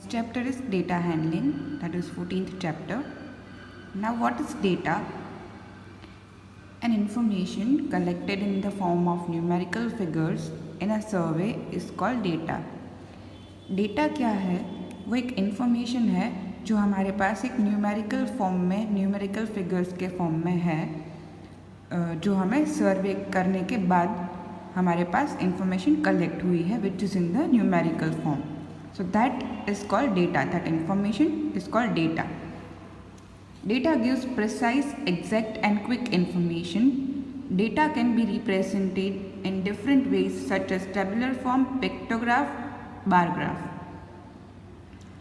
Chapter is data handling, that is 14th chapter. Now what is data? An information collected in the form of numerical figures in a survey is called data. Data क्या है? वो एक information है जो हमारे पास एक numerical form में, numerical figures के फॉर्म में है, जो हमें सर्वे करने के बाद हमारे पास इंफॉर्मेशन कलेक्ट हुई है which is in the numerical form. So that is called data. That information is called data. Data gives precise, exact and quick information. Data can be represented in different ways such as tabular form, pictograph, bar graph.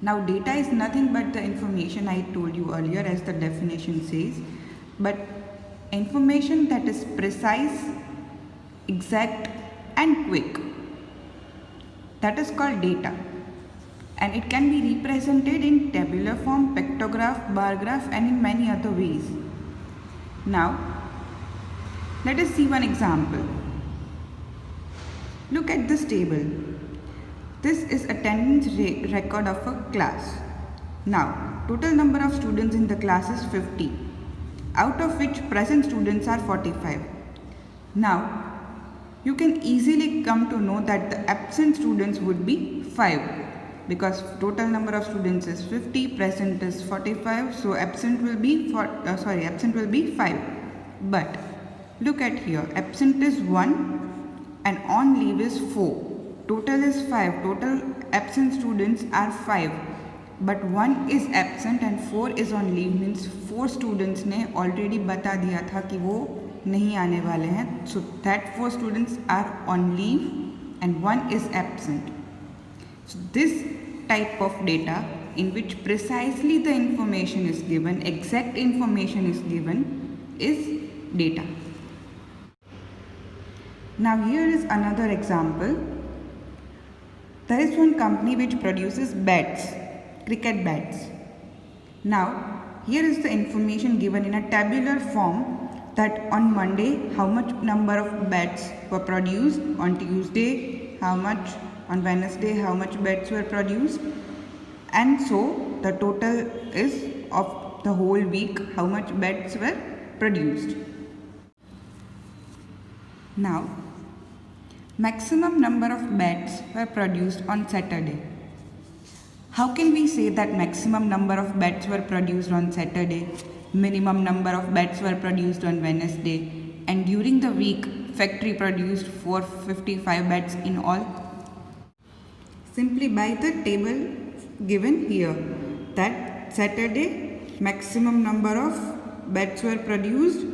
Now data is nothing but the information I told you earlier as the definition says, but information that is precise, exact and quick. That is called data. And it can be represented in tabular form, pictograph, bar graph and in many other ways. Now, let us see one example. Look at this table. This is attendance record of a class. Now, total number of students in the class is 50, out of which present students are 45. Now, you can easily come to know that the absent students would be 5. Because total number of students is 50, present is 45, so absent will be 5. But look at here, absent is 1 and on leave is 4. Total is 5. Total absent students are 5. But 1 is absent and 4 is on leave, means 4 students ने already बता दिया था कि वो नहीं आने वाले हैं. So that 4 students are on leave and 1 is absent. So this type of data in which precisely the information is given, exact information is given, is data. Now here is another example. There is one company which produces bats, cricket bats. Now here is the information given in a tabular form that on Monday how much number of bats were produced, on Tuesday how much, on Wednesday how much bats were produced, and so the total is of the whole week how much bats were produced. Now, maximum number of bats were produced on Saturday. How can we say that maximum number of bats were produced on Saturday, minimum number of bats were produced on Wednesday, and during the week factory produced 455 bats in all? Simply by the table given here, that Saturday maximum number of bats were produced,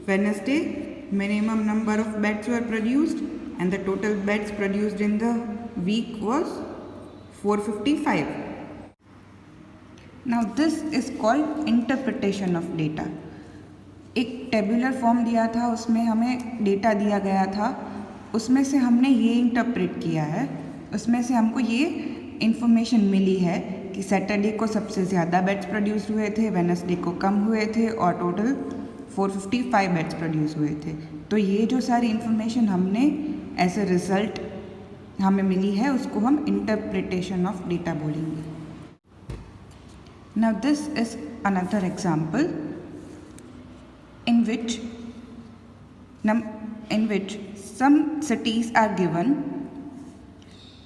Wednesday minimum number of bats were produced, and the total bats produced in the week was 455. Now this is called interpretation of data. एक tabular form दिया था, उसमें हमें data दिया गया था, उसमें से हमने ये इंटरप्रेट किया है, उसमें से हमको ये इन्फॉर्मेशन मिली है कि सैटरडे को सबसे ज़्यादा बैट्स प्रोड्यूस हुए थे, वेडनेसडे को कम हुए थे और टोटल 455 बैट्स प्रोड्यूस हुए थे. तो ये जो सारी इन्फॉर्मेशन हमने एज ए रिज़ल्ट हमें मिली है उसको हम इंटरप्रिटेशन ऑफ डेटा बोलेंगे. Now this is another example in which some cities are given.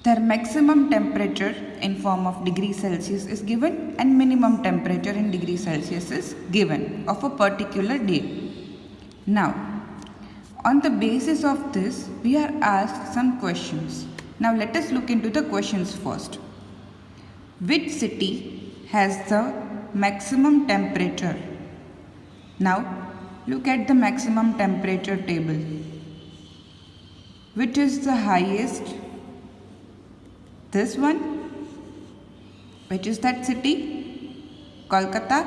Their maximum temperature in form of degree Celsius is given and minimum temperature in degree Celsius is given of a particular day. Now, on the basis of this, we are asked some questions. Now, let us look into the questions first. Which city has the maximum temperature? Now, look at the maximum temperature table. Which is the highest? This one. Which is that city? Kolkata.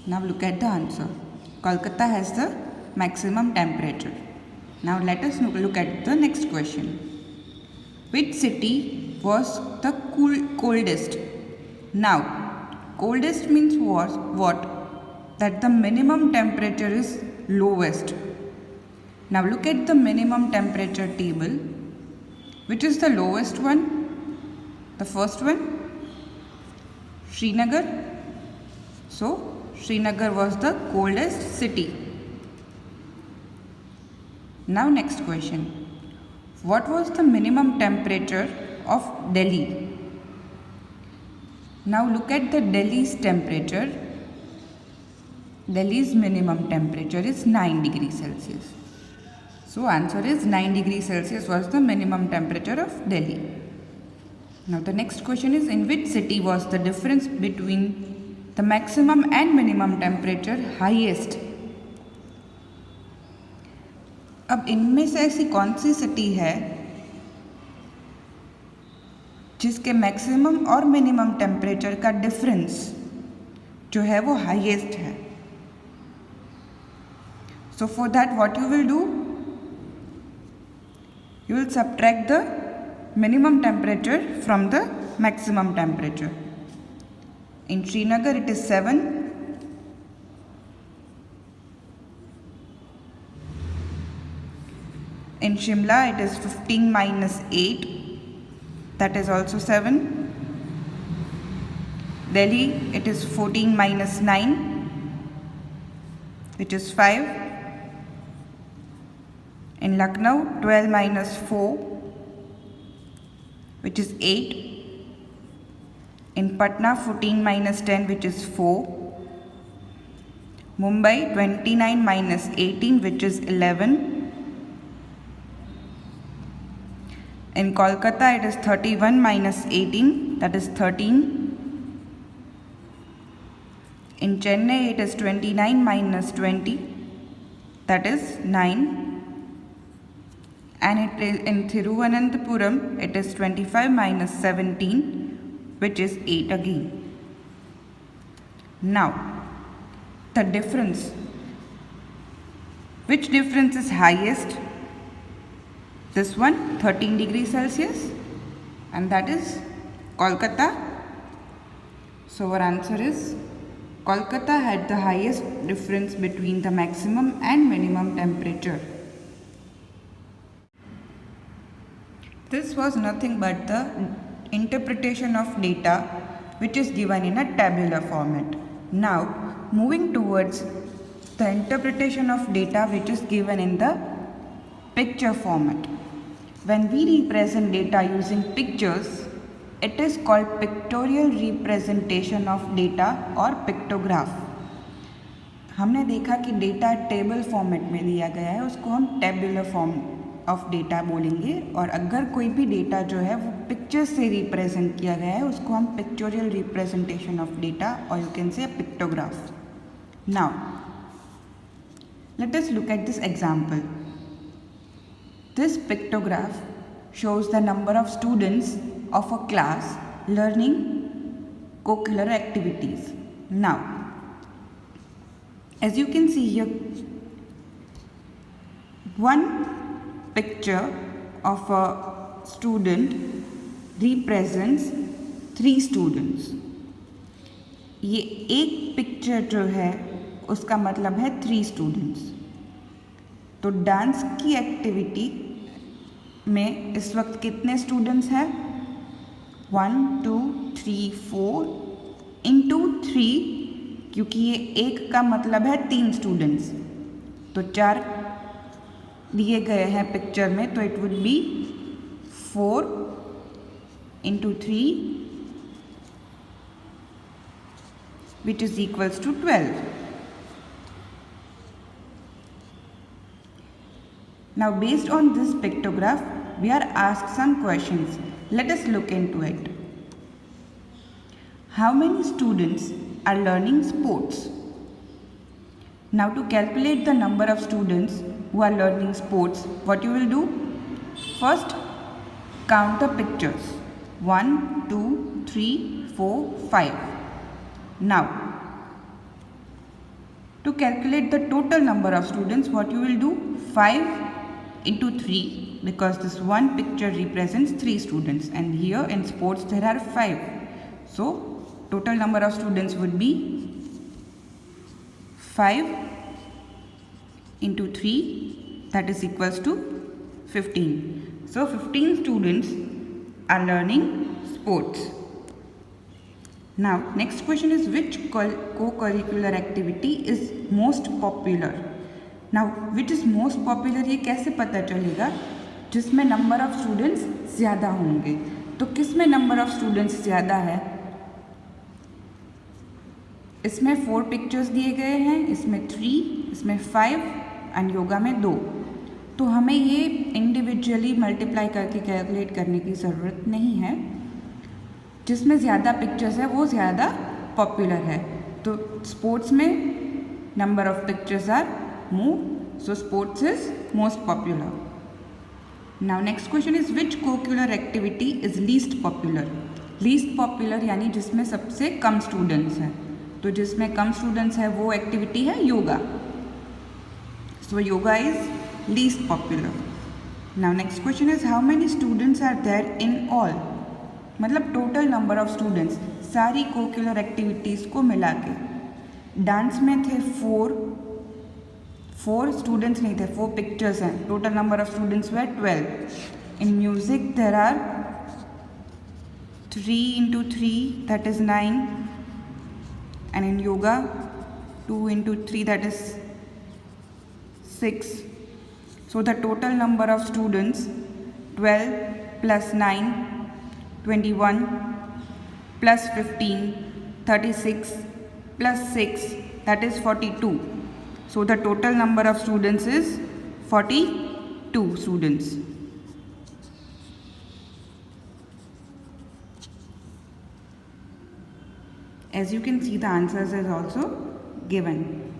Now look at the answer. Kolkata has the maximum temperature. Now let us look at the next question. Which city was the coldest? Now, coldest means what? That the minimum temperature is lowest. Now look at the minimum temperature table. Which is the lowest one? The first one? Srinagar. So Srinagar was the coldest city. Now next question. What was the minimum temperature of Delhi? Now look at the Delhi's temperature. Delhi's minimum temperature is 9 degrees Celsius. So answer is 9 degrees Celsius was the minimum temperature of Delhi. Now the next question is, in which city was the difference between the maximum and minimum temperature highest? अब इनमें से ऐसी कौन सी city है जिसके maximum और minimum temperature का difference जो है वो हाईएस्ट है? So for that what you will do, you will subtract the minimum temperature from the maximum temperature. In Srinagar it is 7. In Shimla it is 15 minus 8, that is also 7. Delhi it is 14 minus 9, which is 5. In Lucknow 12 minus 4, which is 8. In Patna 14 minus 10, which is 4. Mumbai 29 minus 18, which is 11. In Kolkata it is 31 minus 18, that is 13. In Chennai it is 29 minus 20, that is 9. And it is in Thiruvananthapuram it is 25 minus 17, which is 8 again. Now the difference, which difference is highest? This one 13 degrees Celsius, and that is Kolkata. So our answer is Kolkata had the highest difference between the maximum and minimum temperature. This was nothing but the interpretation of data which is given in a tabular format. Now moving towards the interpretation of data which is given in the picture format. When we represent data using pictures, it is called pictorial representation of data or pictograph. हमने देखा कि data table format में दिया गया है, उसको हम tabular form of data बोलेंगे, और अगर कोई भी डेटा जो है वो पिक्चर से रिप्रेजेंट किया गया है उसको हम पिक्टोरियल रिप्रेजेंटेशन ऑफ डेटा, और you can say pictograph. Now let us look at this example. This pictograph shows the number of students of a class learning co-curricular activities. Now, as you can see here, one picture of a student represents 3 students. ये एक picture जो है उसका मतलब है 3 students. तो dance की activity में इस वक्त कितने स्टूडेंट्स हैं? 1 2 3 4 इंटू 3, क्योंकि ये एक का मतलब है 3 स्टूडेंट्स, तो 4 दिए गए हैं पिक्चर में, तो it would be 4 into 3, which is equals to 12. Now based on this pictograph, we are asked some questions. Let us look into it. How many students are learning sports? Now to calculate the number of students who are learning sports, what you will do? First, count the pictures. 1 2 3 4 5. Now to calculate the total number of students, what you will do? 5 into 3, because this one picture represents 3 students, and here in sports there are 5. So total number of students would be 5 into 3, that is equals to 15. So 15 students are learning sports. Now next question is which co-curricular activity is most popular? Now which is most popular ये कैसे पता चलेगा? जिसमें number of students ज़्यादा होंगे. तो किस में नंबर ऑफ स्टूडेंट्स ज़्यादा है? इसमें 4 पिक्चर्स दिए गए हैं, इसमें 3, इसमें 5 एंड योगा में 2. तो हमें ये इंडिविजुअली मल्टीप्लाई करके कैलकुलेट करने की ज़रूरत नहीं है. जिसमें ज़्यादा पिक्चर्स है वो ज़्यादा पॉपुलर है. तो स्पोर्ट्स में number of pictures are more, so sports is most popular. Now next question is which cocurricular activity is least popular? Least popular यानी जिसमें सबसे कम स्टूडेंट्स हैं. तो जिसमें कम स्टूडेंट्स है वो एक्टिविटी है yoga. So yoga is least popular. Now next question is how many students are there in all? मतलब टोटल नंबर ऑफ स्टूडेंट्स सारी कोक्यूलर एक्टिविटीज़ को मिला के. डांस में थे 4 स्टूडेंट्स नहीं थे, 4 पिक्चर्स हैं. Total number of students were 12. In music there are 3 into 3 that is 9, and in yoga 2 into 3 that is 6. So the total number of students 12 plus 9 21 plus 15 36 plus 6 that is 42. So the total number of students is 42 students. As you can see, the answers is also given.